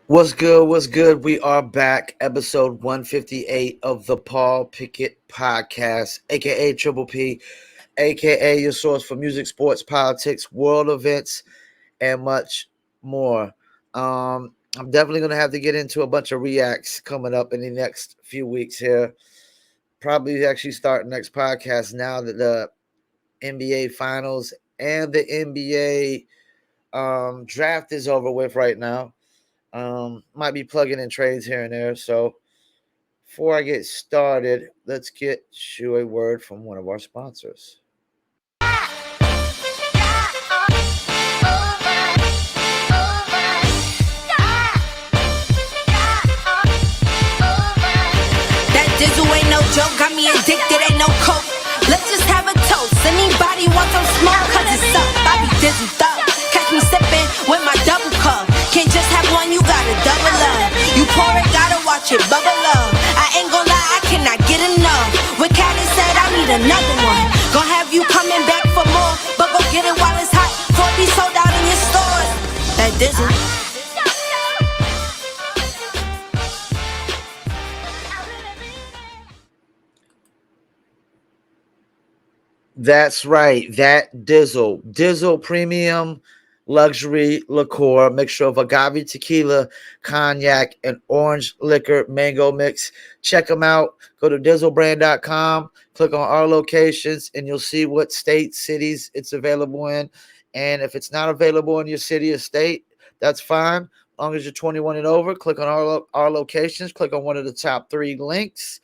What's good? What's good? We are back, episode 158 of the Paul Pickett podcast, aka Triple P, aka your source for music, sports, politics, world events, and much more. I'm definitely gonna have to get into a bunch of reacts coming up in the next few weeks here. Probably actually start next podcast now that the NBA finals and the NBA draft is over with right now. Might be plugging in trades here and there. So before I get started, let's get to a word from one of our sponsors. That dizzle ain't no joke, got me addicted, ain't no coke. Let's just have a toast. Anybody want some smoke? Cause it's up, I be dizzled up. Catch me sipping with my double cup. Can't just have one, you gotta double up. You pour it, gotta watch it bubble up. I ain't gon' lie, I cannot get enough. When Callie said I need another one, gon' have you coming back for more. But go get it while it's hot, before it be sold out in your stores. That dizzle. That's right. That Dizzle Premium Luxury Liqueur, mixture of agave tequila, cognac, and orange liquor mango mix. Check them out. Go to dizzlebrand.com, click on our locations, and you'll see what states, cities it's available in. And if it's not available in your city or state, that's fine. As long as you're 21 and over, click on our locations, click on one of the top three links,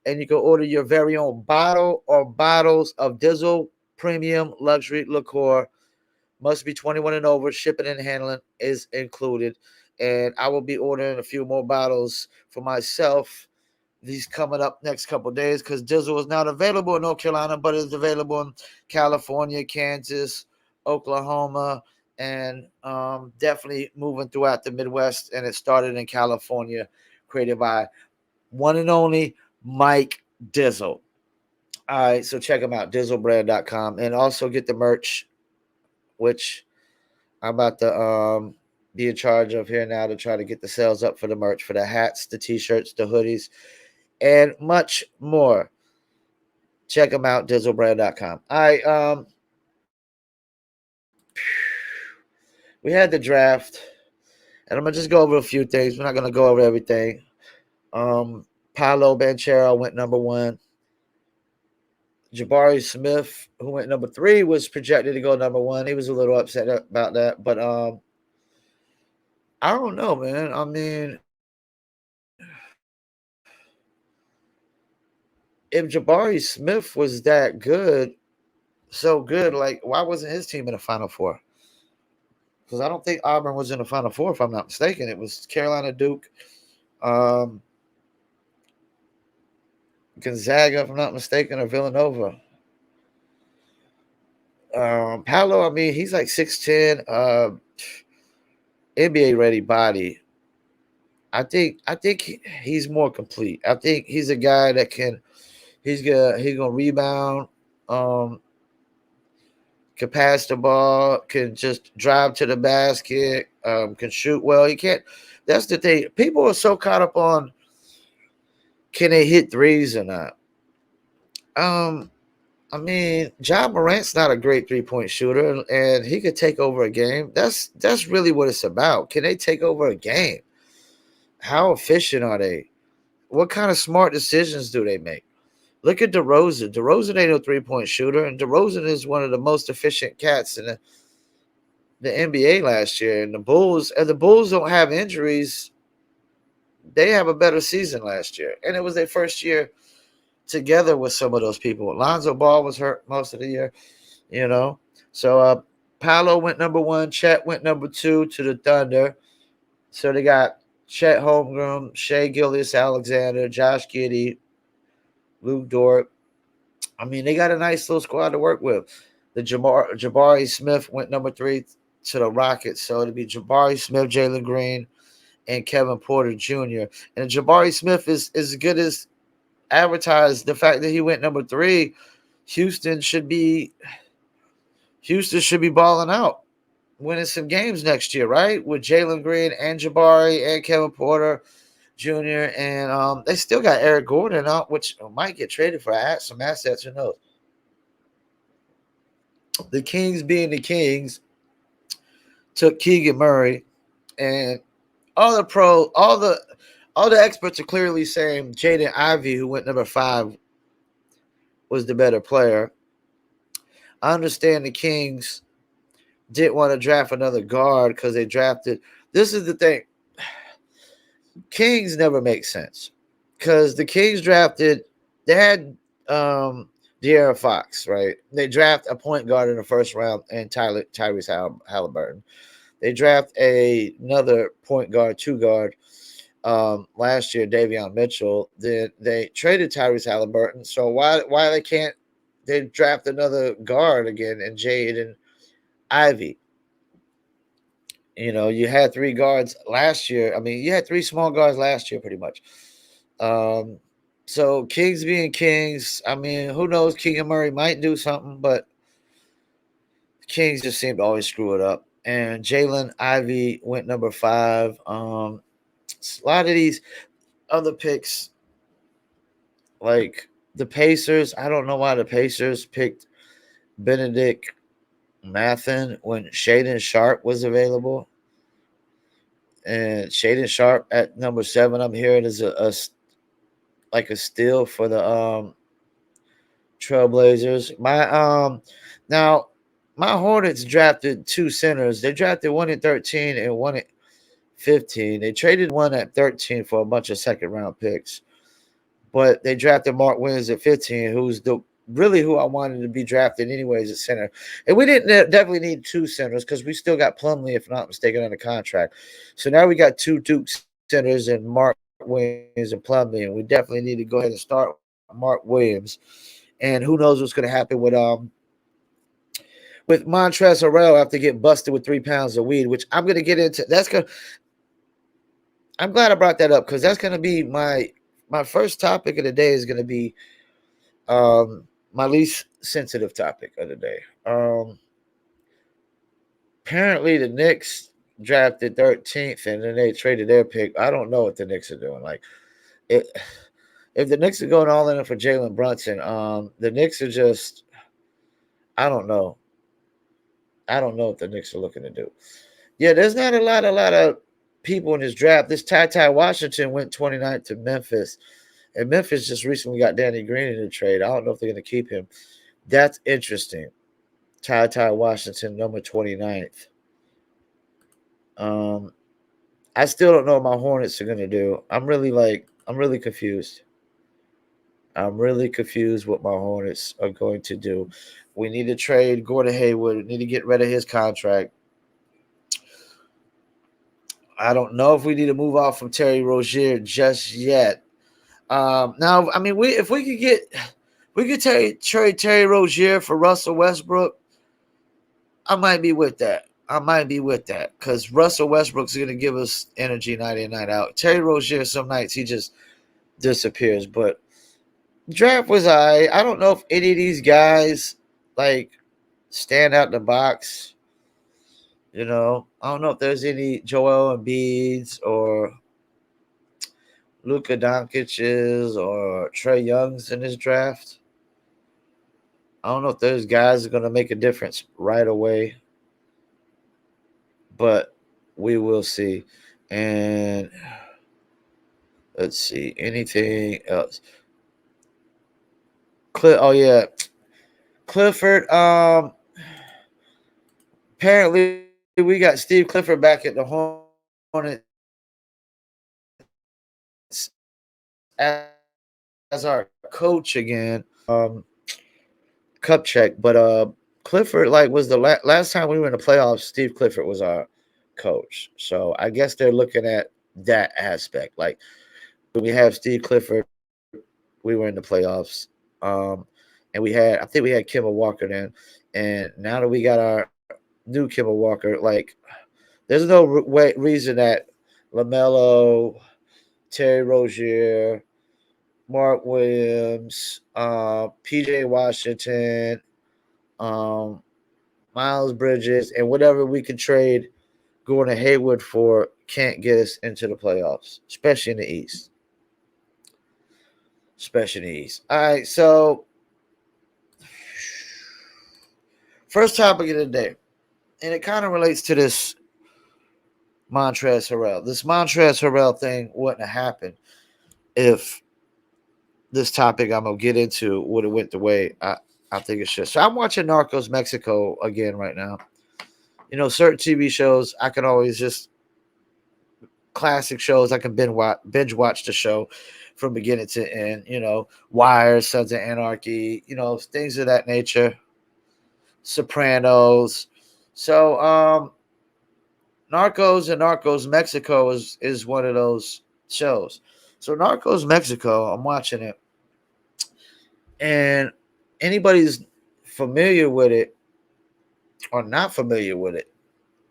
and you can order your very own bottle or bottles of Dizzle Premium Luxury Liqueur. Must be 21 and over. Shipping and handling is included. And I will be ordering a few more bottles for myself these coming up next couple of days because Dizzle is not available in North Carolina, but is available in California, Kansas, Oklahoma, and definitely moving throughout the Midwest. And it started in California, created by one and only Mike Dizzle. All right, so check them out, dizzlebrand.com, and also get the merch, which I'm about to be in charge of here now to try to get the sales up for the merch, for the hats, the t-shirts, the hoodies, and much more. Check them out, dizzlebrand.com. All right, we had the draft, and I'm gonna just go over a few things. We're not gonna go over everything. Paolo Banchero went number one. Jabari Smith, who went number 3, was projected to go number 1. He was a little upset about that, but I don't know, man. I mean, if Jabari Smith was that good, so good, like why wasn't his team in the Final Four? Because I don't think Auburn was in the Final Four, if I'm not mistaken. It was Carolina, Duke, um, Gonzaga, if I'm not mistaken, or Villanova. Paolo, I mean, he's like 6'10", NBA ready body. I think he's more complete. I think he's a guy that he's gonna rebound, um, can pass the ball, can just drive to the basket, can shoot well. He can't. That's the thing. People are so caught up on can they hit threes or not. Um, I mean, John Morant's not a great 3-point shooter, and he could take over a game. That's really what it's about. Can they take over a game? How efficient are they? What kind of smart decisions do they make? Look at DeRozan. DeRozan ain't no 3-point shooter, and DeRozan is one of the most efficient cats in the NBA last year. And the Bulls don't have injuries. They have a better season last year, and it was their first year together with some of those people. Lonzo Ball was hurt most of the year, you know. So Paolo went number 1. Chet went number 2 to the Thunder. So they got Chet Holmgren, Shea Gilgeous-Alexander, Josh Giddey, Luke Dort. I mean, they got a nice little squad to work with. The Jabari Smith went number 3 to the Rockets. So it'll be Jabari Smith, Jalen Green, and Kevin Porter Jr. And Jabari Smith is as good as advertised. The fact that he went number 3, Houston should be balling out. winning some games next year, right? With Jalen Green and Jabari and Kevin Porter Jr. And they still got Eric Gordon out, which might get traded for some assets. Who knows? The Kings, being the Kings, took Keegan Murray, and all the pro, all the experts are clearly saying Jaden Ivey, who went number 5, was the better player. I understand the Kings didn't want to draft another guard because they drafted. This is the thing. Kings never make sense because the Kings drafted. They had De'Aaron Fox, right? They draft a point guard in the first round and Tyrese Halliburton. They draft another point guard, two guard last year, Davion Mitchell. Then they traded Tyrese Halliburton. So why they can't they draft another guard again and Jaden Ivey? You had 3 guards last year. I mean, you had 3 small guards last year, pretty much. Um, so Kings being Kings, I mean, who knows? Keegan Murray might do something, but Kings just seem to always screw it up. And Jalen Ivey went number 5. A lot of these other picks, like the Pacers, I don't know why the Pacers picked Benedict Mathen when Shaden Sharp was available. And Shaden Sharp at number 7, I'm hearing is like a steal for the Trailblazers. Now my Hornets drafted 2 centers. They drafted one at 13 and one at 15. They traded one at 13 for a bunch of second round picks. But they drafted Mark Williams at 15, who's really who I wanted to be drafted anyways at center. And we didn't definitely need 2 centers because we still got Plumlee, if not mistaken, under contract. So now we got 2 Duke centers and Mark Williams and Plumlee, and we definitely need to go ahead and start Mark Williams. And who knows what's going to happen with Montrezl Harrell after getting busted with 3 pounds of weed, which I'm going to get into. I'm glad I brought that up because that's going to be my first topic of the day is going to be my least sensitive topic of the day. Apparently the Knicks drafted 13th and then they traded their pick. I don't know what the Knicks are doing. Like, it, if the Knicks are going all in for Jalen Brunson, the Knicks are just, I don't know. I don't know what the Knicks are looking to do. Yeah, there's not a lot of people in this draft. This Ty Washington went 29th to Memphis, and Memphis just recently got Danny Green in the trade. I don't know if they're going to keep him. That's interesting. Ty Washington, number 29th. Um, I still don't know what my Hornets are going to do. I'm really confused. I'm really confused what my Hornets are going to do. We need to trade Gordon Hayward. We need to get rid of his contract. I don't know if we need to move off from Terry Rozier just yet. Now, I mean, if we could trade Terry Rozier for Russell Westbrook, I might be with that. I might be with that because Russell Westbrook's going to give us energy night in, night out. Terry Rozier, some nights he just disappears. But draft was I don't know if any of these guys like stand out the box. I don't know if there's any Joel Embiid's or Luka Doncic's or Trey Young's in this draft. I don't know if those guys are going to make a difference right away, but we will see. And let's see, anything else? Oh yeah, Clifford. Apparently we got Steve Clifford back at the Hornets as our coach again. Cup check, but Clifford was the last time we were in the playoffs. Steve Clifford was our coach, so I guess they're looking at that aspect. Like when we have Steve Clifford, we were in the playoffs, and I think we had Kimball Walker then, and now that we got our new Kimball Walker, there's no reason that LaMelo, Terry Rozier, Mark Williams, PJ Washington, um, Miles Bridges, and whatever we could trade going to Hayward for can't get us into the playoffs, especially in the East. Especially in the East. All right, so first topic of the day, and it kind of relates to this Montrezl Harrell. This Montrezl Harrell thing wouldn't have happened if this topic I'm gonna get into would have went the way I think it should. So I'm watching Narcos Mexico again right now. You know, certain TV shows I can always just classic shows I can binge watch the show from beginning to end. You know, Wire, Sons of Anarchy. You know, things of that nature. Sopranos. So Narcos and Narcos Mexico is one of those shows. So Narcos Mexico, I'm watching it, and anybody's familiar with it or not familiar with it,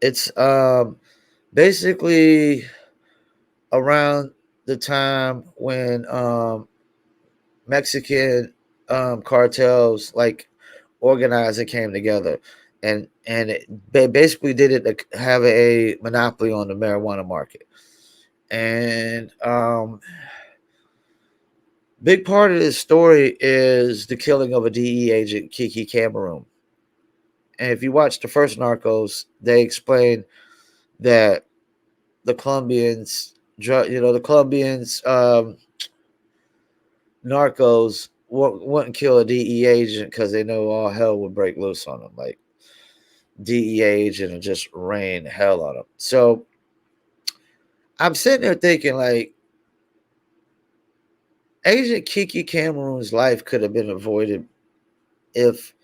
it's basically around the time when Mexican cartels like organized and came together, they basically did it to have a monopoly on the marijuana market. And big part of this story is the killing of a DE agent, Kiki Cameroon. And if you watch the first Narcos, they explain that the Colombians, the Colombians, Narcos wouldn't kill a DE agent because they know all hell would break loose on them. Like DEA agent and just rain hell on them. So I'm sitting there thinking, like, Agent Kiki Cameron's life could have been avoided if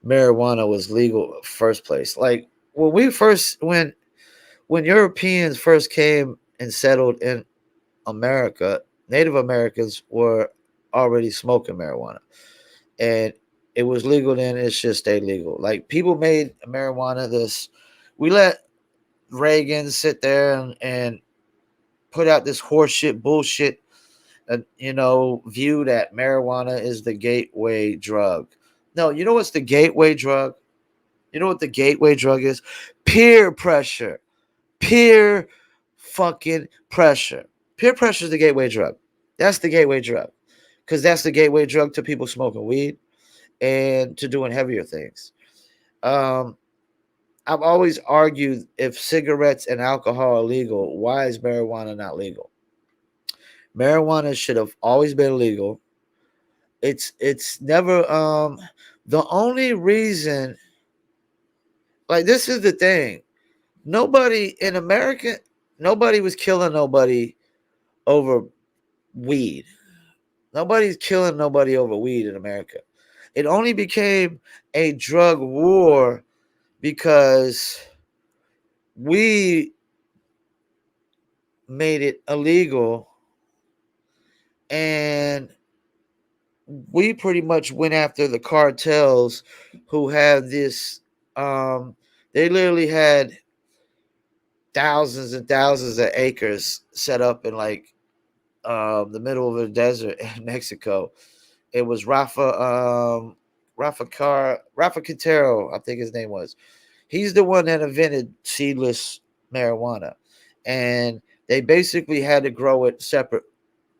marijuana was legal first place. Like when Europeans first came and settled in America, Native Americans were already smoking marijuana. And it was legal then, it should stay legal. Like people made marijuana this we let Reagan sit there and put out this horseshit bullshit view that marijuana is the gateway drug. No, you know what's the gateway drug? You know what the gateway drug is? Peer pressure. Peer fucking pressure. Peer pressure is the gateway drug. That's the gateway drug. Because that's the gateway drug to people smoking weed and to doing heavier things. Um, I've always argued if cigarettes and alcohol are legal, why is marijuana not legal? Marijuana should have always been legal. It's never the only reason, like, this is the thing. Nobody in America, nobody was killing nobody over weed. Nobody's killing nobody over weed in America. It only became a drug war because we made it illegal, and we pretty much went after the cartels who had this they literally had thousands and thousands of acres set up in like the middle of the desert in Mexico. It was Rafa Quintero, I think his name was. He's the one that invented seedless marijuana, and they basically had to grow it separate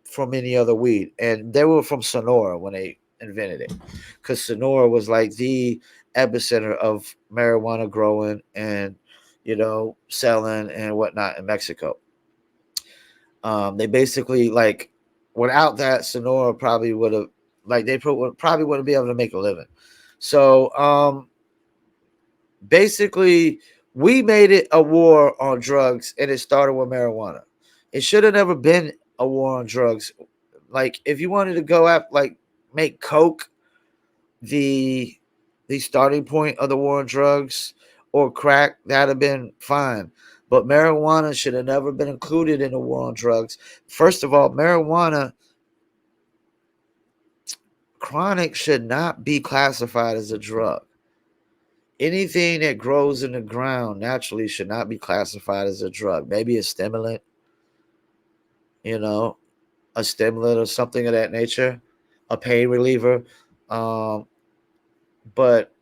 from any other weed. And they were from Sonora when they invented it, because Sonora was like the epicenter of marijuana growing and selling and whatnot in Mexico. They basically, like, without that, Sonora probably would have, like, probably wouldn't be able to make a living. So basically, we made it a war on drugs, and it started with marijuana. It should have never been a war on drugs. Like, if you wanted to go up, like, make coke the starting point of the war on drugs, or crack, that'd have been fine. But marijuana should have never been included in the war on drugs. First of all, marijuana chronic should not be classified as a drug. Anything that grows in the ground naturally should not be classified as a drug. Maybe a stimulant, you know, a stimulant or something of that nature, a pain reliever. Um, but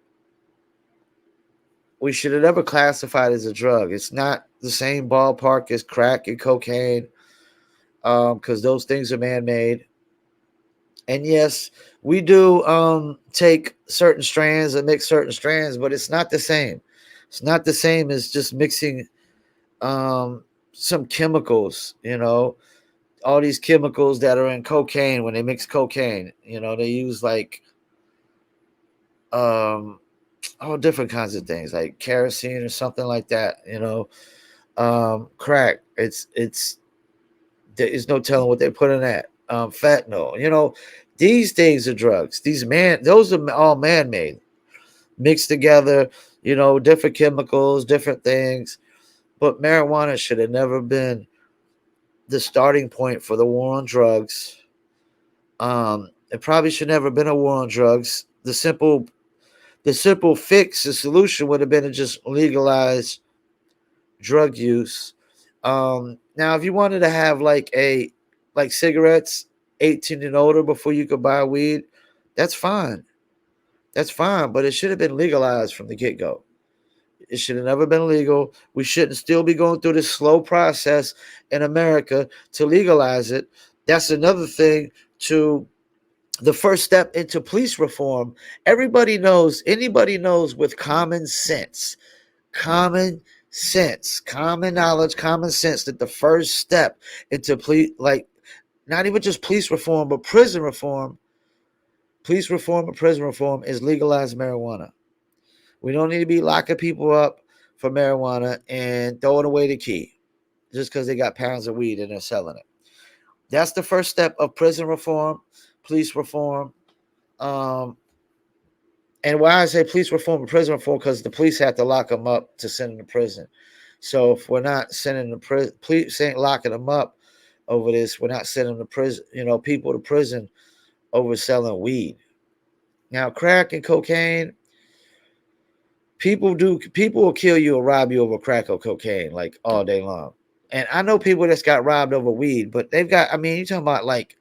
we should have never classified as a drug. It's not the same ballpark as crack and cocaine, because those things are man-made. And yes, we do take certain strands and mix certain strands, but it's not the same. It's not the same as just mixing um, some chemicals. All these chemicals that are in cocaine. When they mix cocaine, they use like um, all different kinds of things, like kerosene or something like that. Crack. It's there is no telling what they put in that. Fentanyl. These things are drugs. Those are all man-made, mixed together. Different chemicals, different things. But marijuana should have never been the starting point for the war on drugs. It probably should never been a war on drugs. The simple fix, the solution would have been to just legalize drug use. Now, if you wanted to have like cigarettes, 18 and older before you could buy weed, that's fine. That's fine, but it should have been legalized from the get go. It should have never been legal. We shouldn't still be going through this slow process in America to legalize it. That's another thing to the first step into police reform. Anybody knows with common common knowledge, common sense, that the first step into not even just police reform, but police reform and prison reform is legalize marijuana. We don't need to be locking people up for marijuana and throwing away the key just because they got pounds of weed and they're selling it. That's the first step of prison reform, police reform. Um, and why I say police reform and prison reform, because the police have to lock them up to send them to prison. So if we're not sending the police ain't locking them up over this, we're not sending the prison, people to prison over selling weed. Now, crack and cocaine, people will kill you or rob you over crack or cocaine like all day long. And I know people that's got robbed over weed, but they've got, I mean, you're talking about like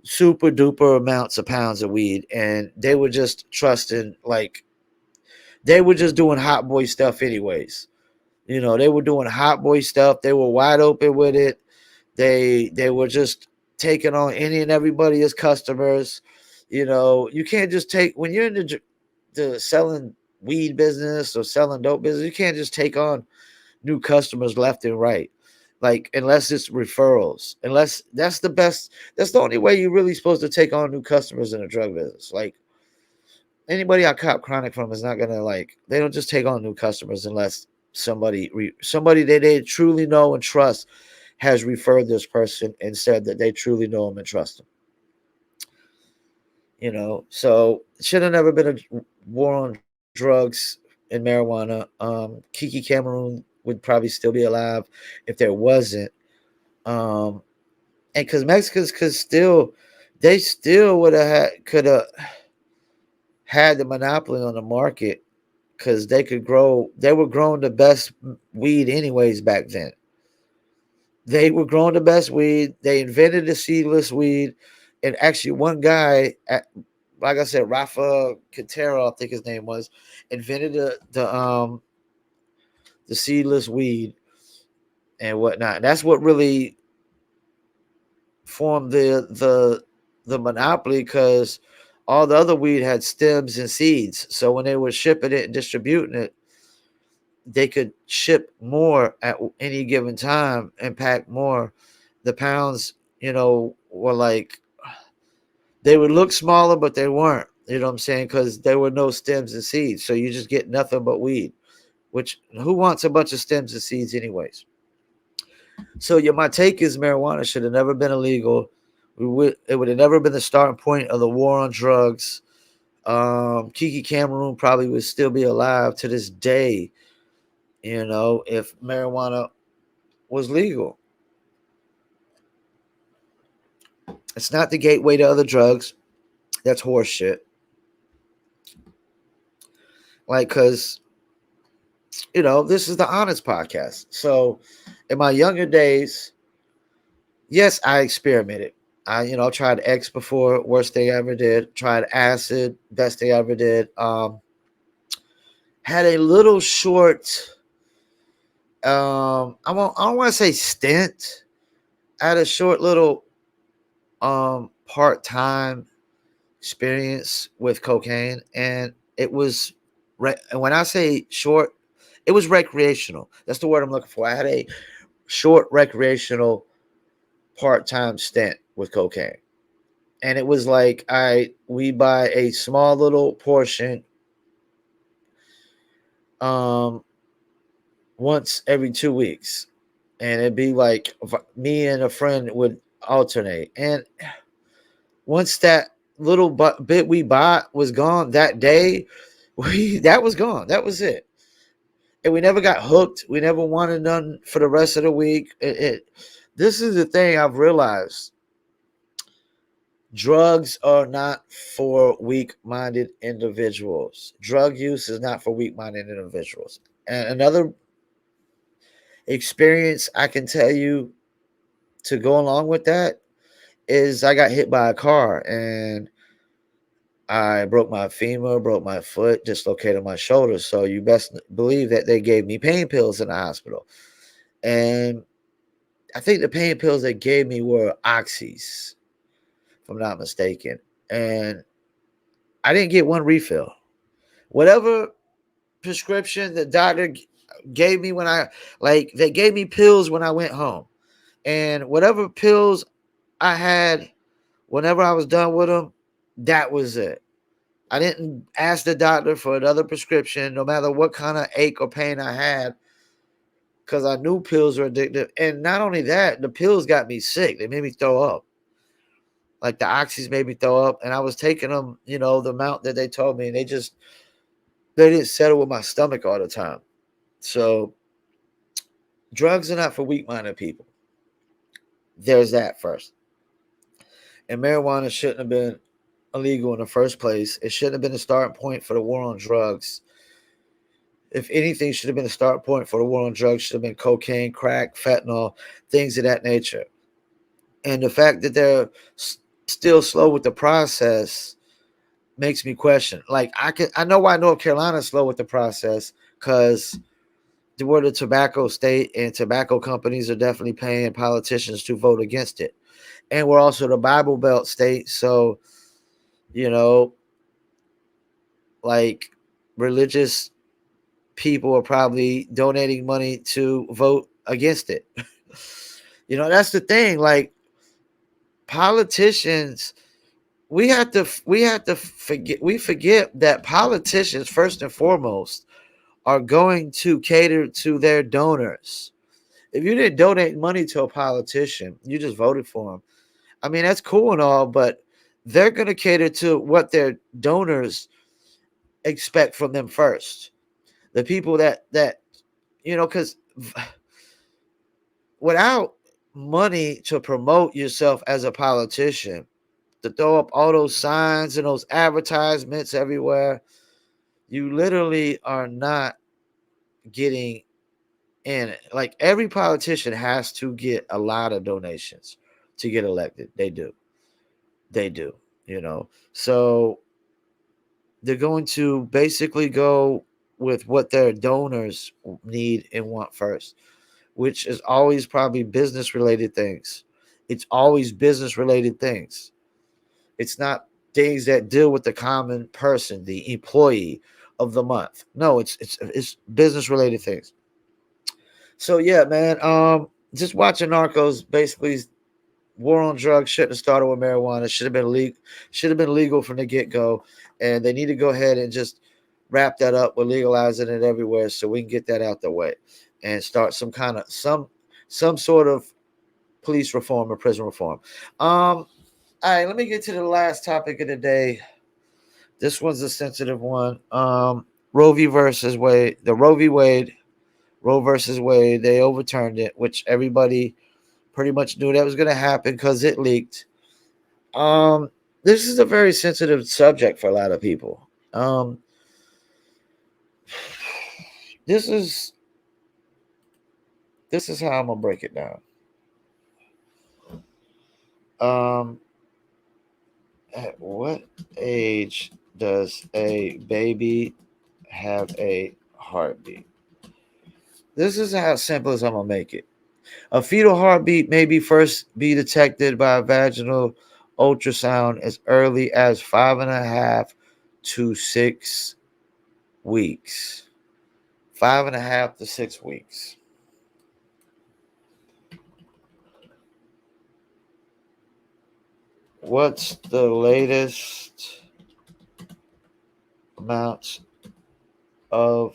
super duper amounts of pounds of weed, and they were just trusting, like, they were just doing hot boy stuff anyways. They were doing hot boy stuff. They were wide open with it. They were just taking on any and everybody as customers. You can't just take, when you're in the selling weed business or selling dope business, you can't just take on new customers left and right. Like, unless it's referrals, unless that's the only way you're really supposed to take on new customers in the drug business. Like, anybody I cop chronic from is not gonna, like, they don't just take on new customers unless somebody that they truly know and trust has referred this person and said that they truly know him and trust him. So it should have never been a war on drugs and marijuana. Kiki Cameroon would probably still be alive if there wasn't. Um, and because Mexicans they still would have could have had the monopoly on the market, because they were growing the best weed anyways back then. They were growing the best weed. They invented the seedless weed. And actually, one guy, like I said, Rafa Quintero, I think his name was, invented the seedless weed and whatnot. And that's what really formed the monopoly, because all the other weed had stems and seeds. So when they were shipping it and distributing it, they could ship more at any given time and pack more. The pounds, were like, they would look smaller, but they weren't. You know what I'm saying? Because there were no stems and seeds, so you just get nothing but weed. Which, who wants a bunch of stems and seeds, anyways? So yeah, my take is marijuana should have never been illegal. It would have never been the starting point of the war on drugs. Kiki Cameroon probably would still be alive to this day, if marijuana was legal. It's not the gateway to other drugs. That's horse shit. Like, because, this is the Honest Podcast. So, in my younger days, yes, I experimented. I tried X before, worst thing I ever did. Tried acid, best thing I ever did. had a little short. I don't want to say stint. I had a short little part time experience with cocaine, and it was and when I say short, it was recreational. That's the word I'm looking for. I had a short recreational part time stint with cocaine, and it was like we buy a small little portion um once every 2 weeks, and it'd be like me and a friend would alternate, and once that little bit we bought was gone that day, we that was gone. That was it. And we never got hooked. We never wanted none for the rest of the week. This is the thing I've realized. Drugs are not for weak-minded individuals. Drug use is not for weak-minded individuals. And another experience I can tell you to go along with that is I got hit by a car and I broke my femur, broke my foot, dislocated my shoulder. So you best believe that they gave me pain pills in the hospital. And I think the pain pills they gave me were oxys, if I'm not mistaken. And I didn't get one refill. Whatever prescription the doctor gave me when they gave me pills when I went home. And whatever pills I had whenever I was done with them, that was it. I didn't ask the doctor for another prescription, no matter what kind of ache or pain I had, because I knew pills were addictive. And not only that, the pills got me sick. They made me throw up. Like the oxys made me throw up, and I was taking them, the amount that they told me, and they didn't settle with my stomach all the time. So drugs are not for weak-minded people. There's that first. And marijuana shouldn't have been illegal in the first place. It shouldn't have been a starting point for the war on drugs. If anything, should have been a start point for the war on drugs should have been cocaine, crack, fentanyl, things of that nature. And the fact that they're still slow with the process makes me question. Like I know why North Carolina is slow with the process, because we're the tobacco state, and tobacco companies are definitely paying politicians to vote against it. And we're also the Bible Belt state, so you know, like religious people are probably donating money to vote against it. That's the thing. Like politicians, we have to forget that politicians first and foremost are going to cater to their donors. If you didn't donate money to a politician, you just voted for him. I mean, that's cool and all, but they're going to cater to what their donors expect from them first. The people because without money to promote yourself as a politician, to throw up all those signs and those advertisements everywhere, you literally are not getting in it. Like every politician has to get a lot of donations to get elected. They do. They do, So they're going to basically go with what their donors need and want first, which is always probably business related things. It's always business related things. It's not things that deal with the common person, the employee of the month. No, it's business related things. So yeah, man. Just watching Narcos basically war on drugs shouldn't have started with marijuana. Should have been legal. Should have been legal from the get go, and they need to go ahead and just wrap that up with legalizing it everywhere, so we can get that out the way and start some sort of police reform or prison reform. All right, let me get to the last topic of the day. This one's a sensitive one. Roe v. versus Wade. The Roe versus Wade. They overturned it, which everybody pretty much knew that was going to happen because it leaked. Um, this is a very sensitive subject for a lot of people. This is this is how I'm gonna break it down. Um, at what age does a baby have a heartbeat. This is how simple as I'm gonna make it. A fetal heartbeat may be first be detected by a vaginal ultrasound as early as 5.5 to 6 weeks. 5.5 to 6 weeks. What's the latest amount of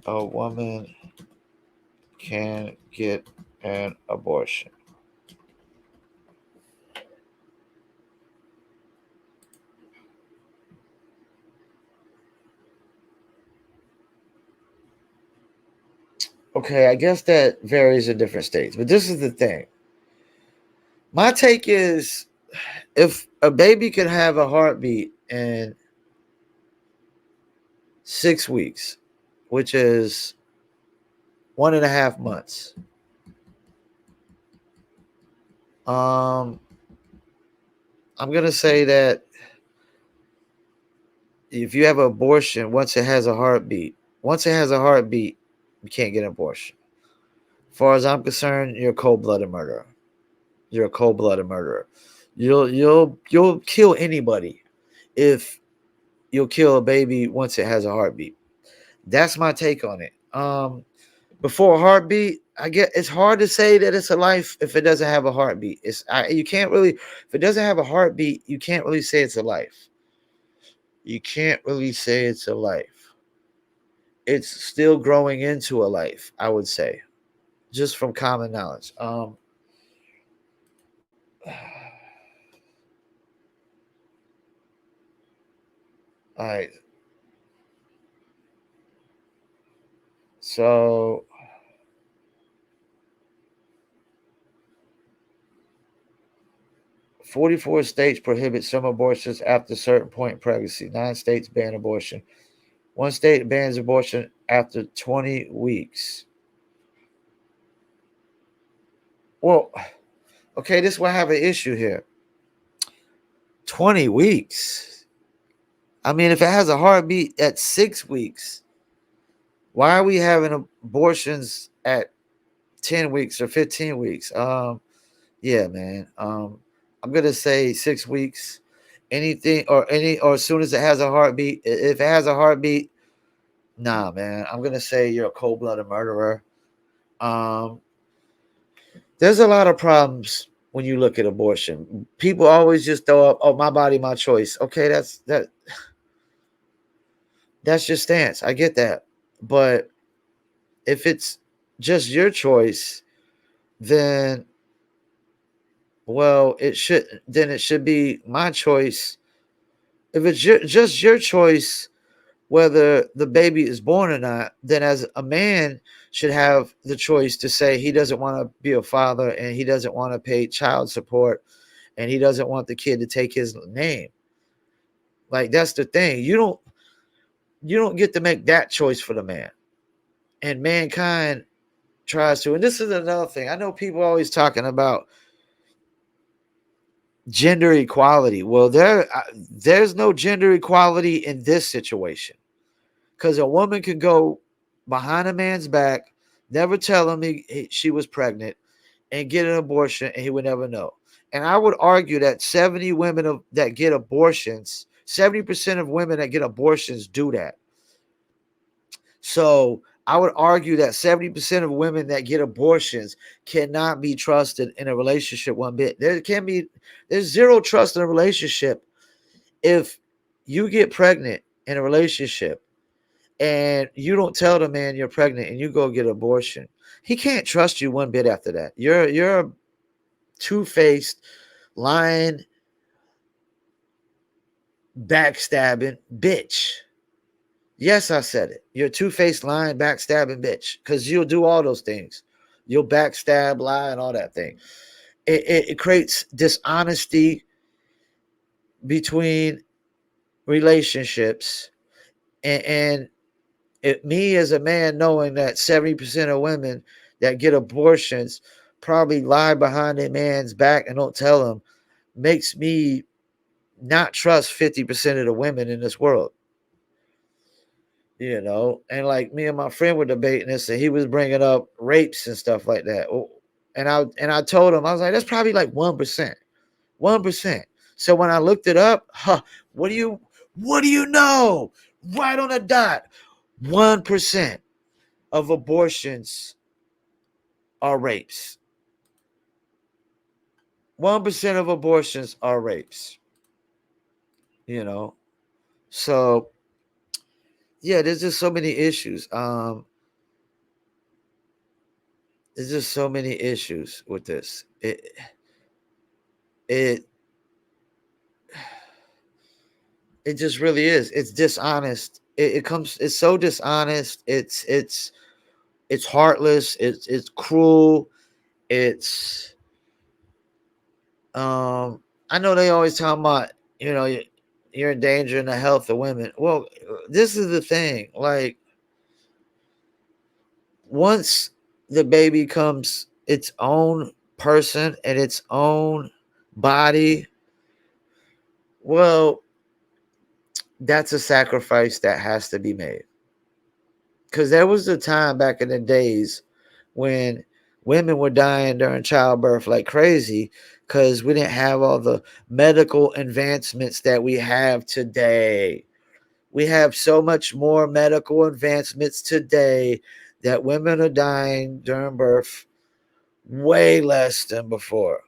a woman can get an abortion? Okay, I guess that varies in different states, but this is the thing. My take is if a baby could have a heartbeat in 6 weeks, which is 1.5 months, um, I'm gonna say that if you have an abortion, once it has a heartbeat, you can't get an abortion. As far as I'm concerned, you're a cold-blooded murderer. You're a cold-blooded murderer. You'll kill anybody if you'll kill a baby once it has a heartbeat. That's my take on it. Before a heartbeat, I get it's hard to say that it's a life if it doesn't have a heartbeat. You can't really if it doesn't have a heartbeat, you can't really say it's a life. You can't really say it's a life. It's still growing into a life, I would say, just from common knowledge. All right. So 44 states prohibit some abortions after a certain point in pregnancy. 9 states ban abortion. One state bans abortion after 20 weeks. Well, okay, this is why I have an issue here. 20 weeks. I mean, if it has a heartbeat at 6 weeks, why are we having abortions at 10 weeks or 15 weeks? Yeah, man. I'm gonna say 6 weeks. Anything or as soon as it has a heartbeat, if it has a heartbeat, nah, man. I'm gonna say you're a cold-blooded murderer. Um, there's a lot of problems when you look at abortion. People always just throw up, "Oh, my body, my choice." Okay, that's your stance. I get that, but if it's just your choice, then well, it should be my choice. If it's just your choice whether the baby is born or not, then as a man should have the choice to say he doesn't want to be a father and he doesn't want to pay child support and he doesn't want the kid to take his name. Like that's the thing. You don't get to make that choice for the man. And mankind tries to. And this is another thing. I know people always talking about gender equality. Well, there's no gender equality in this situation because a woman could go behind a man's back, never tell him she was pregnant, and get an abortion, and he would never know. And I would argue that 70% of women that get abortions do that. So I would argue that 70% of women that get abortions cannot be trusted in a relationship one bit. There's zero trust in a relationship if you get pregnant in a relationship and you don't tell the man you're pregnant and you go get an abortion. He can't trust you one bit after that. You're a two-faced, lying, backstabbing bitch. Yes, I said it. You're a two-faced, lying, backstabbing bitch because you'll do all those things. You'll backstab, lie, and all that thing. It creates dishonesty between relationships, and me as a man knowing that 70% of women that get abortions probably lie behind a man's back and don't tell him. makes me not trust 50% of the women in this world. And like me and my friend were debating this, and he was bringing up rapes and stuff like that. And I told him, I was like, that's probably like 1%. 1%. So when I looked it up, what do you know? Right on the dot. 1% of abortions are rapes. 1% of abortions are rapes. You know. So yeah, there's just so many issues. There's just so many issues with this. It it just really is. It's dishonest. It's so dishonest. It's heartless. It's cruel. It's I know they always talk about, you're endangering the health of women. Well, this is the thing. Like, once the baby comes its own person and its own body, well, that's a sacrifice that has to be made. Because there was a time back in the days when women were dying during childbirth like crazy because we didn't have all the medical advancements that we have today. We have so much more medical advancements today that women are dying during birth way less than before.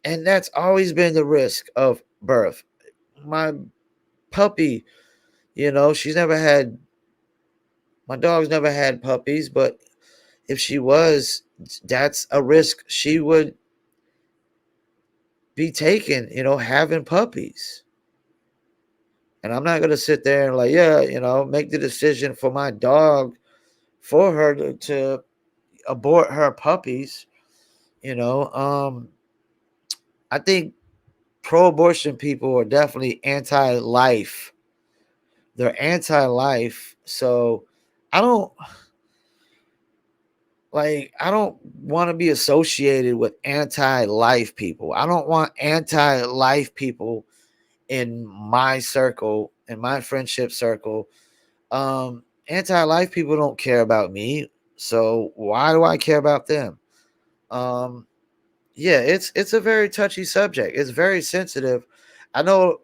And that's always been the risk of birth. My puppy, she's never had, my dog's never had puppies, but if she was, that's a risk she would be taking, having puppies. And I'm not going to sit there and, like, yeah, make the decision for my dog for her to abort her puppies. You know, I think pro-abortion people are definitely anti-life. They're anti-life. So I don't I don't want to be associated with anti-life people. I don't want anti-life people in my circle, in my friendship circle. Anti-life people don't care about me. So why do I care about them? Um, yeah, it's a very touchy subject. It's very sensitive. I know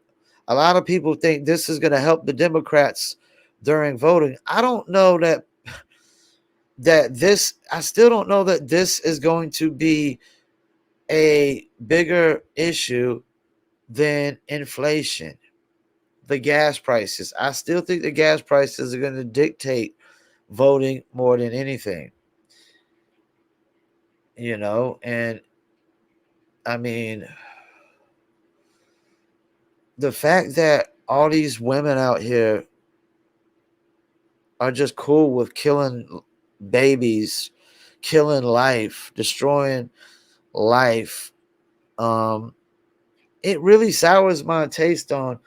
a lot of people think this is going to help the Democrats during voting. I don't know I still don't know that this is going to be a bigger issue than inflation, the gas prices. I still think the gas prices are going to dictate voting more than anything. And I mean, the fact that all these women out here are just cool with killing babies, killing life, destroying life, um, it really sours my taste on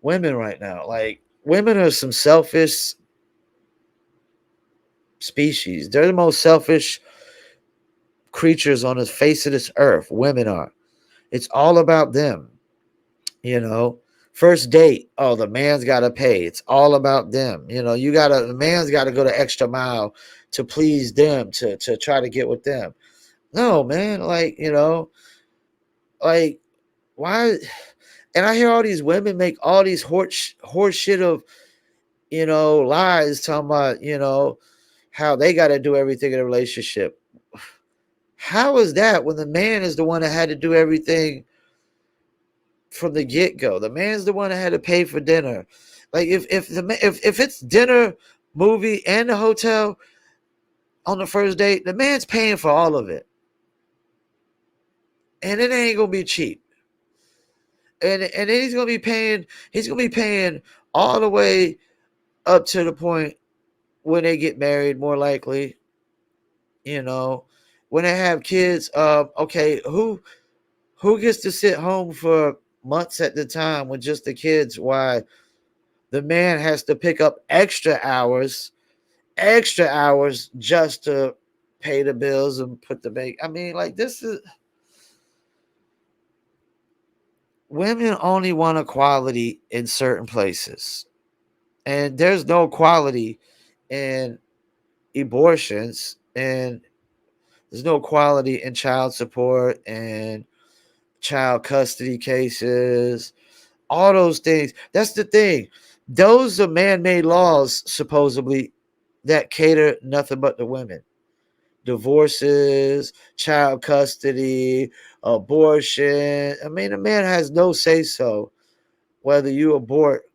women right now. Like, women are some selfish species. They're the most selfish creatures on the face of this earth. Women are. It's all about them. you know First date, oh, the man's got to pay. It's all about them. The man's got to go the extra mile to please them, to try to get with them. No, man. Like, why? And I hear all these women make all these horse shit of, lies, talking about, how they got to do everything in a relationship. How is that when the man is the one that had to do everything from the get go? The man's the one that had to pay for dinner. Like, if it's dinner, movie, and the hotel on the first date, the man's paying for all of it, and it ain't gonna be cheap. And then he's gonna be paying all the way up to the point when they get married, more likely. You know, when they have kids, okay, who gets to sit home for months at the time with just the kids? Why the man has to pick up extra hours just to pay the bills and put the baby. I mean, like, this is women only want equality in certain places, and there's no equality in abortions, and there's no equality in child support and child custody cases, all those things. That's the thing. Those are man-made laws, supposedly, that cater nothing but the women. Divorces, child custody, abortion. I mean, a man has no say so whether you abort,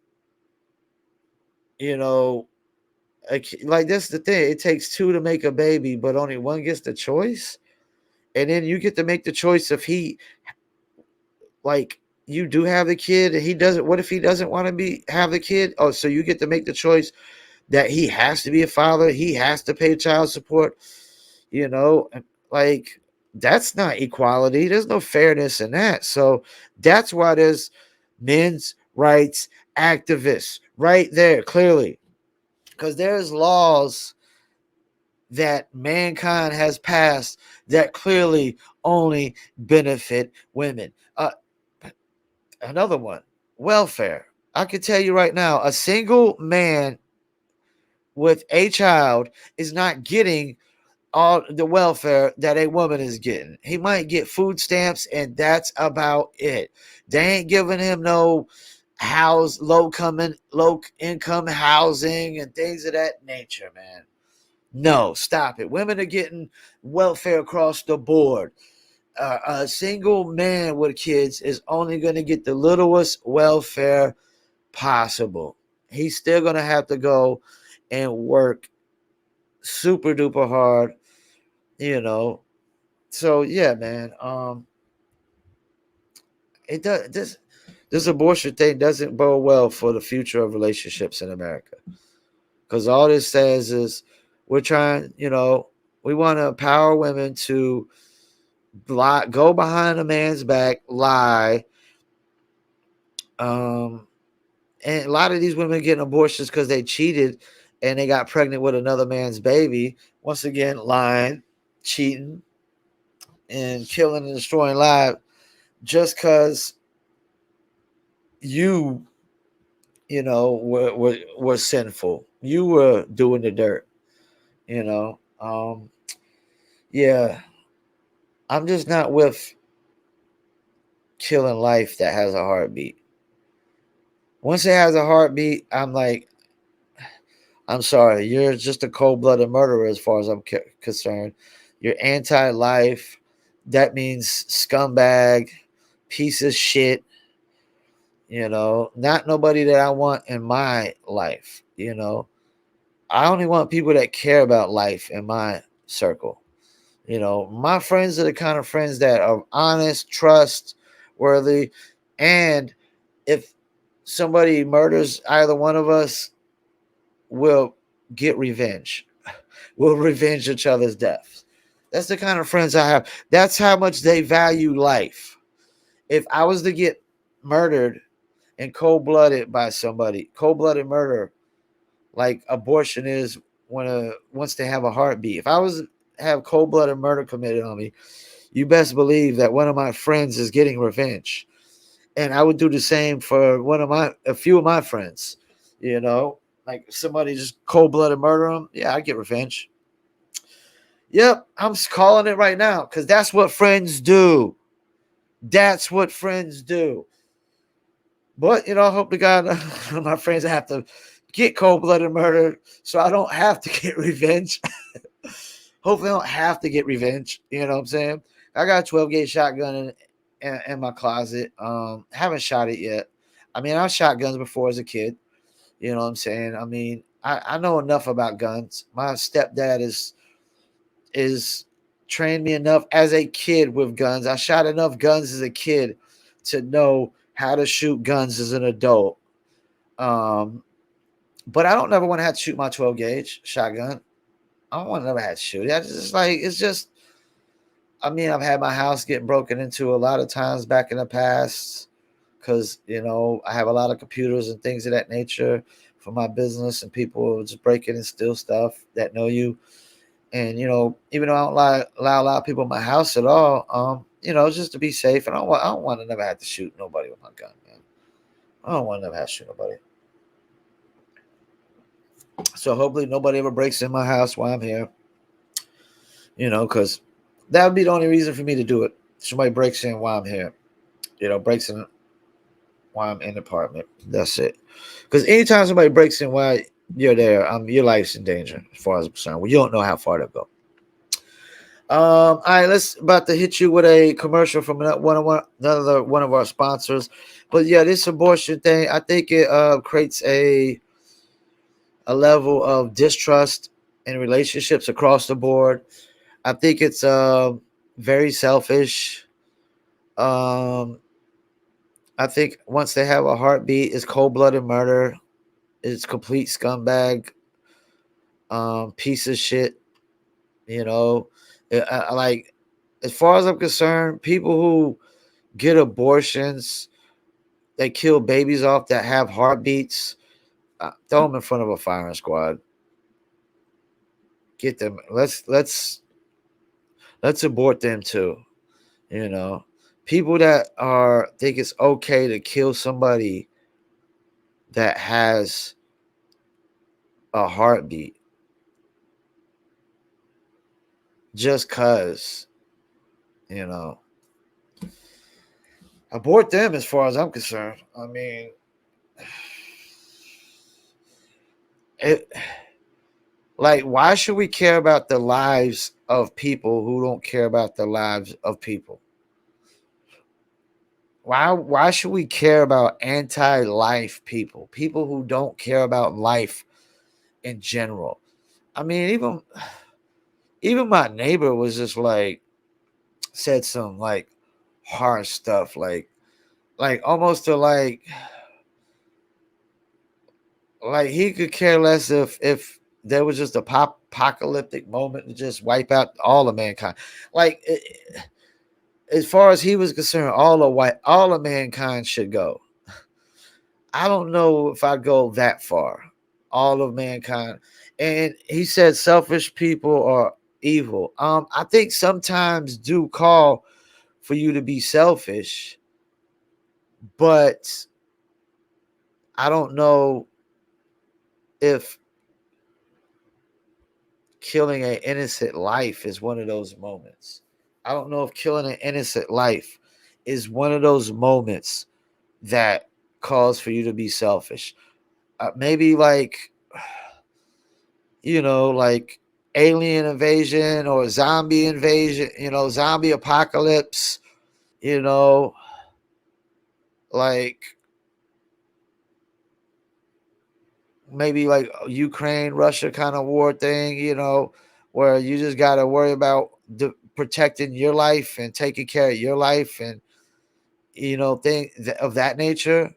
you know, like that's the thing. It takes two to make a baby, but only one gets the choice. And then you get to make the choice if he, like, you do have the kid and he doesn't. What if he doesn't want to be have the kid? Oh, so you get to make the choice that he has to be a father, he has to pay child support, you know, like, that's not equality. There's no fairness in that. So that's why there's men's rights activists right there, clearly, because there's laws that mankind has passed that clearly only benefit women. Another one, welfare. I can tell you right now, a single man with a child is not getting all the welfare that a woman is getting. He might get food stamps, and that's about it. They ain't giving him no low income housing and things of that nature, man. No, stop it. Women are getting welfare across the board. A single man with kids is only going to get the littlest welfare possible. He's still going to have to go and work super duper hard, you know. So yeah, man. It does this abortion thing doesn't bode well for the future of relationships in America, because all this says is we're trying, we want to empower women to lie, go behind a man's back, lie. Um, and a lot of these women getting abortions because they cheated and they got pregnant with another man's baby. Once again, lying, cheating, and killing and destroying lives just because you, were sinful. You were doing the dirt. You know, yeah. I'm just not with killing life that has a heartbeat. Once it has a heartbeat, I'm like, I'm sorry, you're just a cold blooded murderer as far as I'm concerned. You're anti life. That means scumbag, piece of shit, not nobody that I want in my life. I only want people that care about life in my circle. My friends are the kind of friends that are honest, trustworthy, and if somebody murders either one of us, we'll get revenge. We'll revenge each other's deaths. That's the kind of friends I have. That's how much they value life. If I was to get murdered and cold blooded by somebody, cold blooded murder, like abortion is once they have a heartbeat. If I was to have cold blooded murder committed on me, you best believe that one of my friends is getting revenge. And I would do the same for a few of my friends, like somebody just cold blooded murder them. Yeah, I get revenge. Yep, I'm calling it right now because that's what friends do. That's what friends do. But I hope to God my friends have to get cold blooded murdered so I don't have to get revenge. Hopefully, I don't have to get revenge. You know what I'm saying? I got a 12 gauge shotgun in my closet. Haven't shot it yet. I mean, I've shot guns before as a kid. You know what I'm saying? I mean, I know enough about guns. My stepdad is trained me enough as a kid with guns. I shot enough guns as a kid to know how to shoot guns as an adult. Um, but I don't never want to have to shoot my 12 gauge shotgun. I don't want to never have to shoot it. I just like it's just. I mean, I've had my house get broken into a lot of times back in the past because I have a lot of computers and things of that nature for my business, and people just break in and steal stuff that know you. And even though I don't allow a lot of people in my house at all, just to be safe. And I don't want to never have to shoot nobody with my gun, man. I don't want to never have to shoot nobody. So hopefully nobody ever breaks in my house while I'm here. Because that would be the only reason for me to do it. Somebody breaks in while I'm here. Breaks in while I'm in the apartment. That's it. Because anytime somebody breaks in while you're there, your life's in danger as far as I'm concerned. Well, you don't know how far they'll go. All right, let's about to hit you with a commercial from another one of our sponsors. But yeah, this abortion thing, I think it creates a level of distrust in relationships across the board. I think it's very selfish. Um, I think once they have a heartbeat, it's cold blooded murder. It's complete scumbag, piece of shit. You know, like as far as I'm concerned, people who get abortions, they kill babies off that have heartbeats. Throw them in front of a firing squad. Get them. Let's abort them too. You know, people that are think it's okay to kill somebody that has a heartbeat just cause, you know, abort them as far as I'm concerned. I mean, it like why should we care about the lives of people who don't care about the lives of people? Why should we care about anti-life people? People who don't care about life in general. I mean, even my neighbor was just like said some like hard stuff like almost to like he could care less if there was just a apocalyptic moment to just wipe out all of mankind. Like as far as he was concerned, all of mankind should go. I don't know if I go that far. All of mankind. And he said selfish people are evil. I think sometimes do call for you to be selfish, but I don't know if killing an innocent life is one of those moments. I don't know if killing an innocent life is one of those moments that calls for you to be selfish. Maybe like, like alien invasion or zombie invasion, zombie apocalypse, you know, like maybe like Ukraine, Russia kind of war thing, where you just got to worry about protecting your life and taking care of your life and, thing of that nature.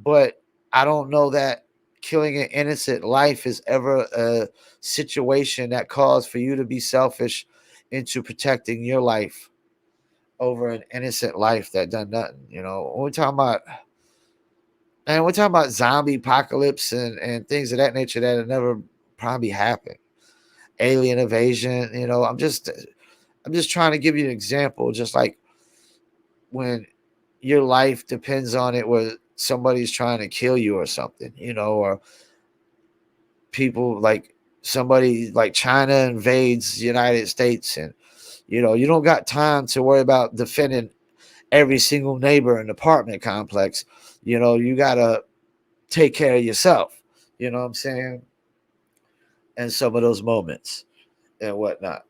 But I don't know that killing an innocent life is ever a situation that calls for you to be selfish into protecting your life over an innocent life that done nothing. We're talking about zombie apocalypse and things of that nature that have never probably happened. Alien invasion, I'm just trying to give you an example, just like when your life depends on it where somebody's trying to kill you or something, or people like somebody like China invades the United States and you don't got time to worry about defending every single neighbor in the apartment complex. You gotta take care of yourself. You know what I'm saying? And some of those moments and whatnot.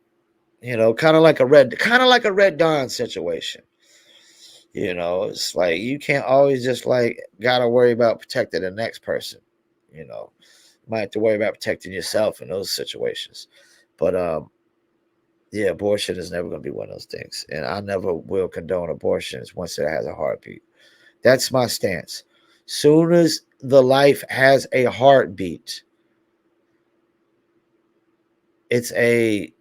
Kind of like a Red Dawn situation. It's like you can't always just like gotta worry about protecting the next person. You know, you might have to worry about protecting yourself in those situations. But yeah, abortion is never gonna be one of those things, and I never will condone abortions once it has a heartbeat. That's my stance. Soon as the life has a heartbeat, it's a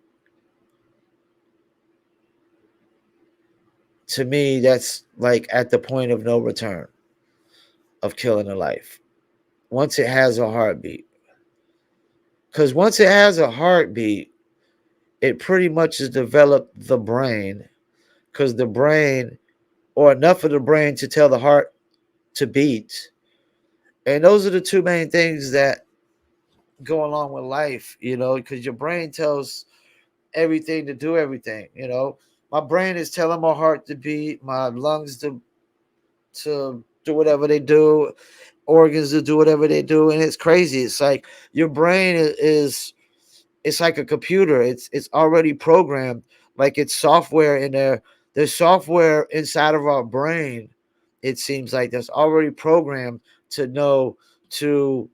to me that's like at the point of no return of killing a life. Once it has a heartbeat, because once it has a heartbeat, it pretty much has developed the brain because the brain, or enough of the brain to tell the heart to beat. And those are the two main things that go along with life, because your brain tells everything to do everything. My brain is telling my heart to beat, my lungs to do whatever they do, organs to do whatever they do, and it's crazy. It's like your brain is it's like a computer. It's already programmed, like it's software in there. There's software inside of our brain. It seems like that's already programmed to know to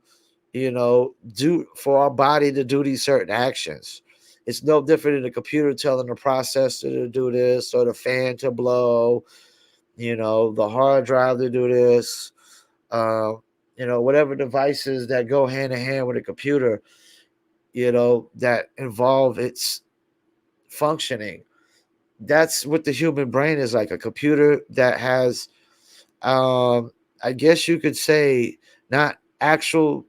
do for our body to do these certain actions. It's no different than a computer telling the processor to do this or the fan to blow, the hard drive to do this, uh, whatever devices that go hand in hand with a computer, that involve its functioning. That's what the human brain is like, a computer that has, I guess you could say, not actual.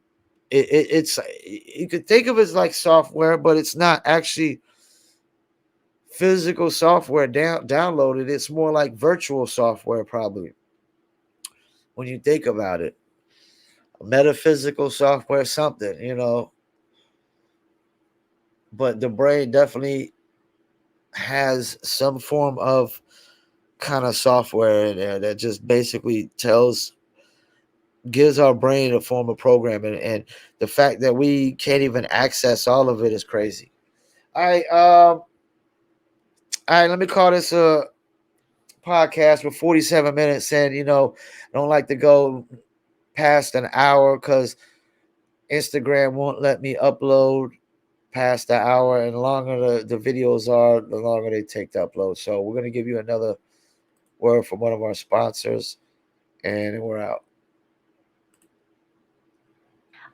It's you could think of it as like software, but it's not actually physical software downloaded. It's more like virtual software, probably, when you think about it. Metaphysical software, something. But the brain definitely has some form of kind of software in there that just basically gives our brain a form of programming, and the fact that we can't even access all of it is crazy. All right, let me call this a podcast for 47 minutes, and I don't like to go past an hour because Instagram won't let me upload past the hour, and the longer the videos are, the longer they take to upload. So we're going to give you another word from one of our sponsors, and we're out.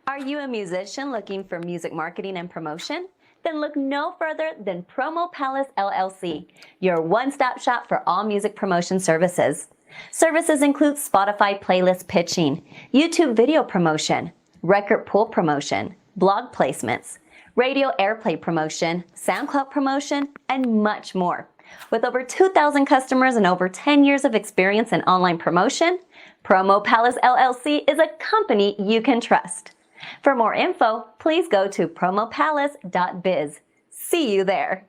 Are you a musician looking for music marketing and promotion? Then look no further than Promo Palace LLC, your one-stop shop for all music promotion services. Services include Spotify playlist pitching, YouTube video promotion, record pool promotion, blog placements, radio airplay promotion, SoundCloud promotion, and much more. With over 2,000 customers and over 10 years of experience in online promotion, Promo Palace LLC is a company you can trust. For more info, please go to promopalace.biz. See you there.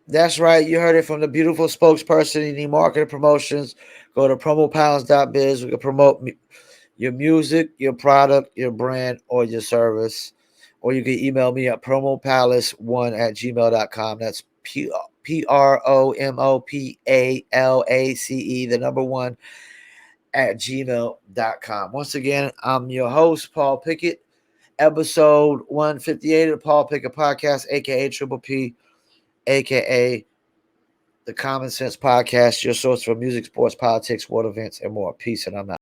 That's right. You heard it from the beautiful spokesperson. You need marketing promotions, go to promopalace.biz. We can promote your music, your product, your brand, or your service. Or you can email me at promopalace1@gmail.com. That's PROMOPALACE, the number one, at gmail.com. Once again, I'm your host, Paul Pickett, episode 158 of the Paul Pickett Podcast, aka Triple P, aka the Common Sense Podcast, your source for music, sports, politics, world events, and more. Peace, and I'm out.